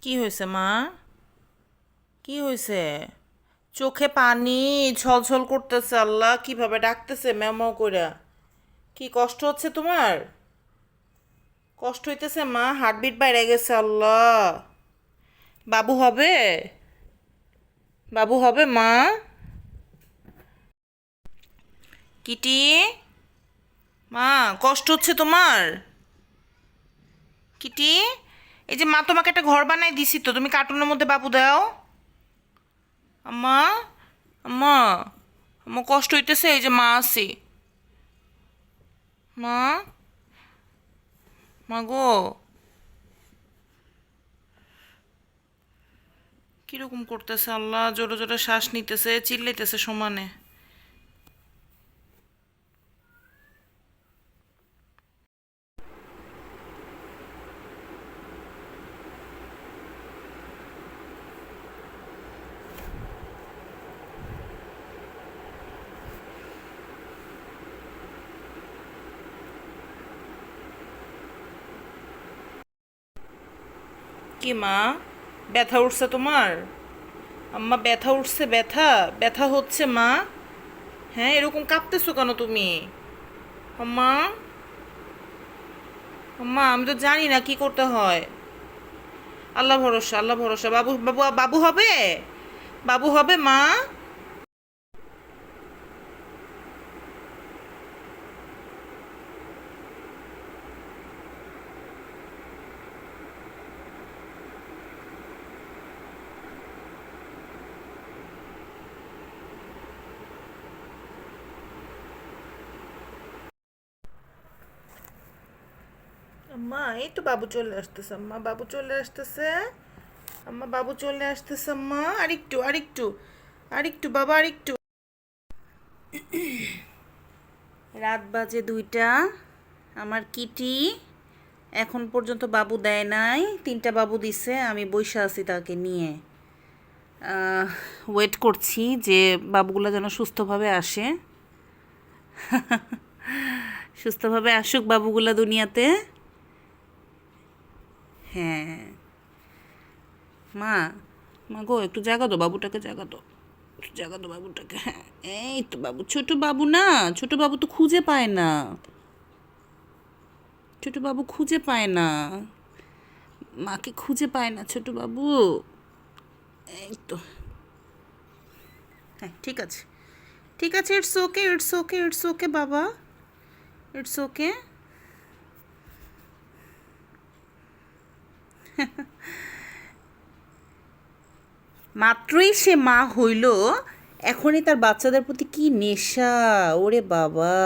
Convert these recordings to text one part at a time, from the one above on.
কি হয়েছে মা? কি হয়েছে? চোখে পানি ছলছল করতেছে, আল্লাহ কিভাবে ডাকতেছে ম্যাও ম্যাও কইরা। কি কষ্ট হচ্ছে তোমার? কষ্ট হইতেছে মা, হার্টবিট বাইরে গেছে, আল্লাহ। বাবু হবে? বাবু হবে মা? কিটি, মা কষ্ট হচ্ছে তোমার? কিটি, এই যে মা তোমাকে একটা ঘর বানাই দিছি, তো তুমি কার্টুনের মধ্যে বাবু দাও। আম্মা, আম্মা, আমার কষ্ট হইতেছে, এই যে মা আছি। মা, মা গো, কিরকম করতেছে আল্লাহ, জোরে জোরে শ্বাস নিতেছে, চিল্লাইতেছে সমানে। কি মা, ব্যথা উঠছে তোমার? আম্মা ব্যথা উঠছে, ব্যথা ব্যথা হচ্ছে মা? হ্যাঁ, এরকম কাঁপতেছো কেন তুমি? আম্মা, আম্মা আমি তো জানি না কি করতে হয়। আল্লাহ ভরসা, আল্লাহ ভরসা। বাবু বাবু বাবু হবে? বাবু হবে মা? আম্মা এই তো বাবু চলে আসতেছে, আম্মা বাবু চলে আসতেছে। আম্মা বাবু চলে আসতেছে, আম্মা আরেকটু আরেকটু আরেকটু বাবা আরেকটু। রাত বাজে 2টা। আমার কিটি এখন পর্যন্ত বাবু দেয় নাই, 3টা বাবু দিছে, আমি বইসা আছি তাকে নিয়ে। ওয়েট করছি যে বাবুগুলো যেন সুস্থভাবে আসে। সুস্থভাবে আসুক বাবুগুলা দুনিয়াতে। হ্যাঁ মা, মা গো একটু জাগা দো বাবুটাকে, জাগা দো, একটু জাগা দো বাবুটাকে। হ্যাঁ, এই তো বাবু, ছোট বাবু না, ছোট বাবু তো খুঁজে পায় না, ছোট বাবু খুঁজে পায় না, মাকে খুঁজে পায় না ছোট বাবু। এই তো, হ্যাঁ ঠিক আছে, ঠিক আছে, it's okay, it's okay, it's okay বাবা, ইটস ওকে। মাত্রই সে মা হইল, এখনই তার বাচ্চাদের প্রতি কি নেশা! ওরে বাবা,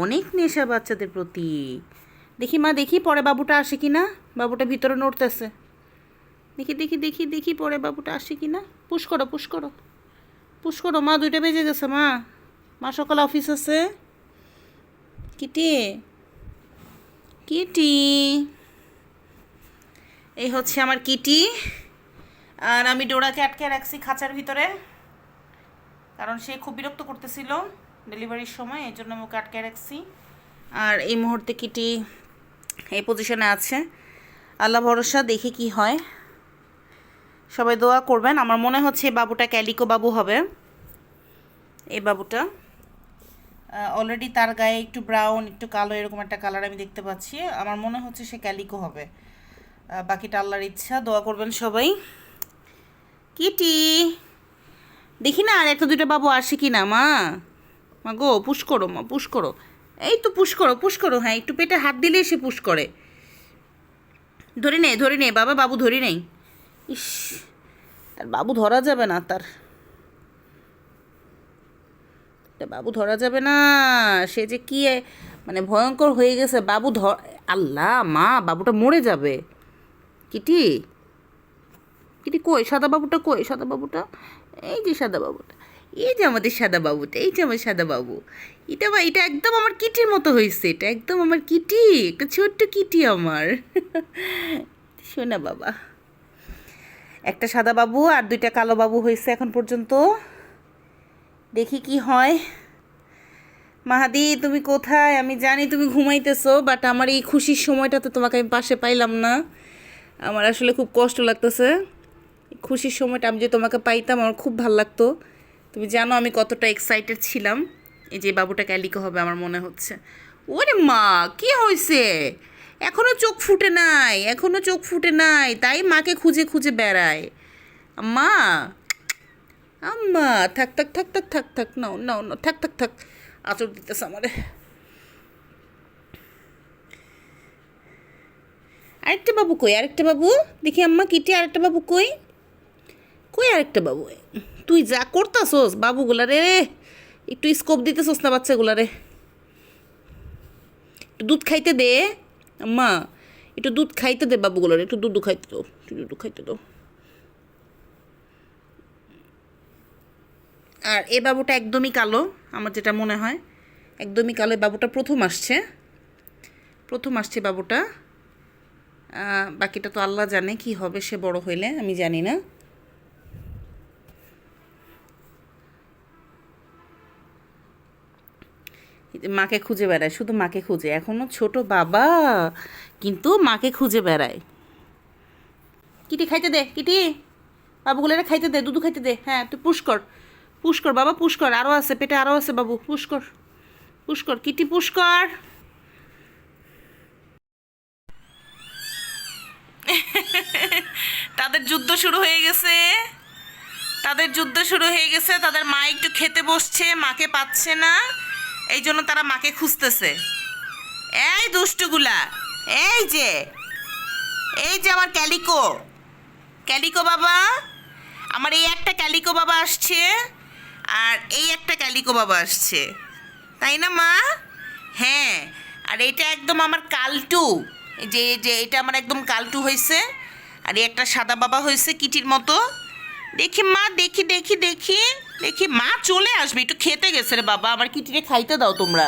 অনেক নেশা বাচ্চাদের প্রতি। দেখি মা, দেখি পরে বাবুটা আসে কি না। বাবুটা ভিতরে নড়তেছে, দেখি দেখি দেখি দেখি পরে বাবুটা আসে কি না। পুশ করো, পুশ করো, পুশ করো মা, 2টা বেজে গেছে মা, মা সকালে অফিস আছে। কিটি, কিটি, এই হচ্ছে আমার কিটি। আর আমি ডোরাকে আটকে রাখছি খাঁচার ভিতরে, কারণ সে খুব বিরক্ত করতেছিল ডেলিভারির সময়, এই জন্য আমি ওকে আটকে রাখছি। আর এই মুহূর্তে কিটি এই পজিশনে আছে। আল্লাহ ভরসা, দেখি কি হয়। সবাই দোয়া করবেন। আমার মনে হচ্ছে এই বাবুটা ক্যালিকো বাবু হবে। এই বাবুটা অলরেডি তার গায়ে একটু ব্রাউন একটু কালো এরকম একটা কালার আমি দেখতে পাচ্ছি। আমার মনে হচ্ছে সে ক্যালিকো হবে। বাকিটা আল্লাহর ইচ্ছা, দোয়া করবেন সবাই। কিটি, দেখি না আর একটা 2টা বাবু আসে কি না মা। মা গো পুশ করো মা, পুশ করো, এই তো পুশ করো, পুশ করো। হ্যাঁ, একটু পেটে হাত দিলে সে পুশ করে। ধরে নে, ধরে নে বাবা, বাবু ধরি নেই। ইস, তার বাবু ধরা যাবে না, তার বাবু ধরা যাবে না। সে যে কি মানে ভয়ঙ্কর হয়ে গেছে বাবু আল্লাহ মা, বাবুটা মরে যাবে। কিটি, কিটি কই সাদা বাবুটা, কই সাদা বাবুটা? এই যে সাদা বাবুটা, এই যে আমাদের সাদা বাবুটা, এই যে আমার সাদা বাবু। এটা একদম আমার কিটির মতো হয়েছে, এটা একদম আমার কিটি, একটা ছোট্ট কিটি আমার। শোনা বাবা, একটা সাদা বাবু আর 2টা কালো বাবু হয়েছে এখন পর্যন্ত। দেখি কি হয়। মাহাদি তুমি কোথায়? আমি জানি তুমি ঘুমাইতেছো, বাট আমার এই খুশির সময়টা তো তোমাকে আমি পাশে পাইলাম না। আমার আসলে খুব কষ্ট লাগতেছে। খুশির সময়টা আমি যে তোমাকে পাইতাম আমার খুব ভাল লাগতো। তুমি জানো আমি কতটা এক্সাইটেড ছিলাম। এই যে বাবুটা ক্যালিকো হবে আমার মনে হচ্ছে। ওরে মা, কি হয়েছে? এখনো চোখ ফুটে নাই, এখনো চোখ ফুটে নাই, তাই মাকে খুঁজে খুঁজে বেড়ায়। আম্মা, আম্মা, থাক থাক থাক থাক থাক থাক, নাও নাও নাও, থাক থাক থাক, আচর দিতেছে আমারে। আরেকটা বাবু কই? আরেকটা বাবু দেখি আম্মা, কিটি আরেকটা বাবু কই? কই আরেকটা বাবু? তুই যা করতাছোস বাবুগুলারে, একটু স্কোপ দিতেছোস না বাচ্চাগুলারে? একটু দুধ খাইতে দে আম্মা, একটু দুধ খাইতে দে বাবুগুলারে, একটু দুধ খাইতে দাও, একটু দুধ খাইতে দাও। আর এ বাবুটা একদমই কালো, আমার যেটা মনে হয় একদমই কালো। এই বাবুটা প্রথম আসছে, প্রথম আসছে বাবুটা। বাকিটা তো আল্লাহ জানে কি হবে সে বড় হইলে, আমি জানি না। মাকে খুঁজে বেড়ায়, শুধু মাকে খুঁজে, এখনো ছোট বাবা কিন্তু মাকে খুঁজে বেড়ায়। কিটি খাইতে দে, কিটি বাবুগুলোরে খাইতে দে, দুধু খাইতে দে। হ্যাঁ তুই পুশ কর, পুশ কর বাবা, পুশ কর, আরও আছে পেটে, আরও আছে বাবু, পুশ কর, পুশ কর কিটি, পুশ কর। তাদের যুদ্ধ শুরু হয়ে গেছে, তাদের যুদ্ধ শুরু হয়ে গেছে। তাদের মা একটু খেতে বসছে, মাকে পাচ্ছে না, এই জন্য তারা মাকে খুঁজতেছে। এই দুষ্টুগুলা, এই যে, এই যে আমার ক্যালিকো, ক্যালিকো বাবা, আমার এই একটা ক্যালিকো বাবা আসছে, আর এই একটা ক্যালিকো বাবা আসছে, তাই না মা? হ্যাঁ, আর এটা একদম আমার কালটু, এই যে যে এটা আমার একদম কালটু হয়েছে, আর এই একটা সাদা বাবা হয়েছে কিটির মতো। দেখি মা, দেখি দেখি দেখি দেখি, মা চলে আসবে, একটু খেতে গেছে রে বাবা, আমার কিটিরে খাইতে দাও তোমরা।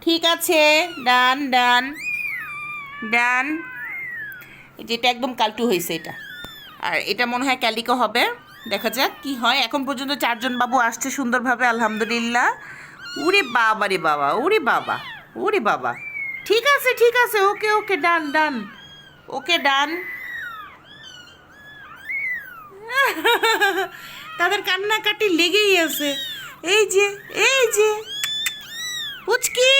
ঠিক আছে, ডান ডান ডান। যেটা একদম কালটু হয়েছে এটা, আর এটা মনে হয় ক্যালিকো হবে। দেখা যাক কি হয়। এখন পর্যন্ত 4জন বাবু আসছে সুন্দরভাবে, আলহামদুলিল্লাহ। উরে বাবা রে বাবা, উরে বাবা, উরে বাবা। ঠিক আছে ঠিক আছে, ওকে ওকে, ডান ডান, ওকে ডান। তাদের কান্নাকাটি লেগেই আছে। এই যে, এই যে পুচকি,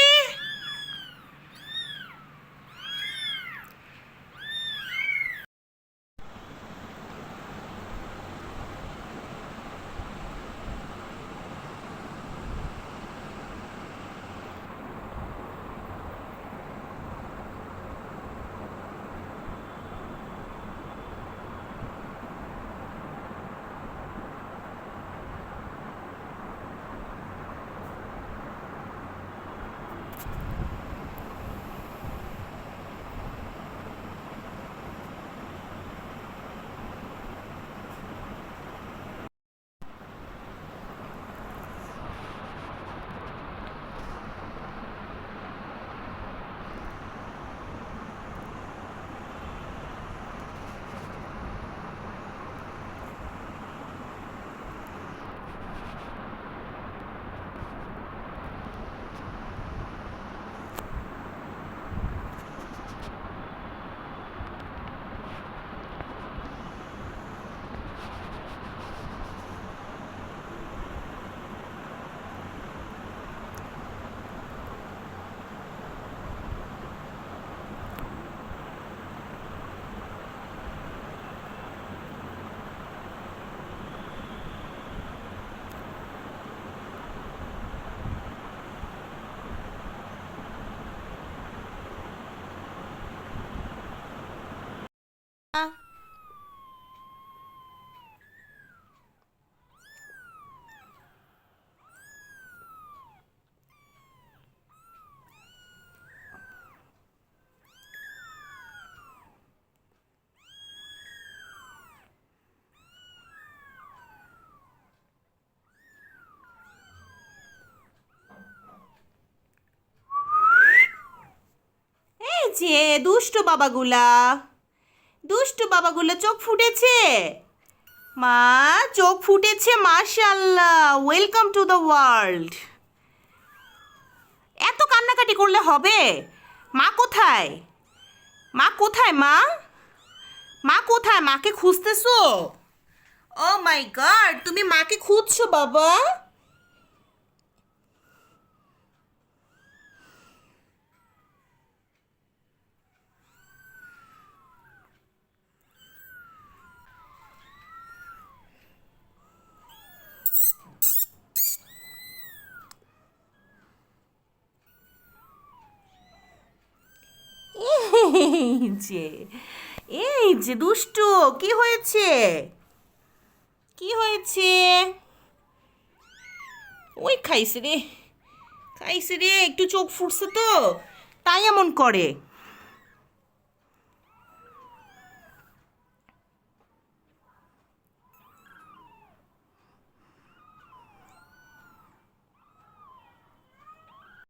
এই যে দুষ্টু বাবাগুলা, দুষ্টু বাবাগুলো চোখ ফুটেছে। মা, চোখ ফুটেছে, মাশাআল্লাহ, ওয়েলকাম টু দ্য ওয়ার্ল্ড। এত কান্নাকাটি করলে হবে? মা কোথায়? মা কোথায়? মা, কোথায়? মাকে খুঁজতেছো? ও মাই গড, তুমি মাকে খুঁজছো বাবা? এই যে, এই যে দুষ্টু, কি হয়েছে? কি হয়েছে? ওই খাইছে রে, খাইছে রে, একটু চোখ ফুটছে তো, তাই এমন করে।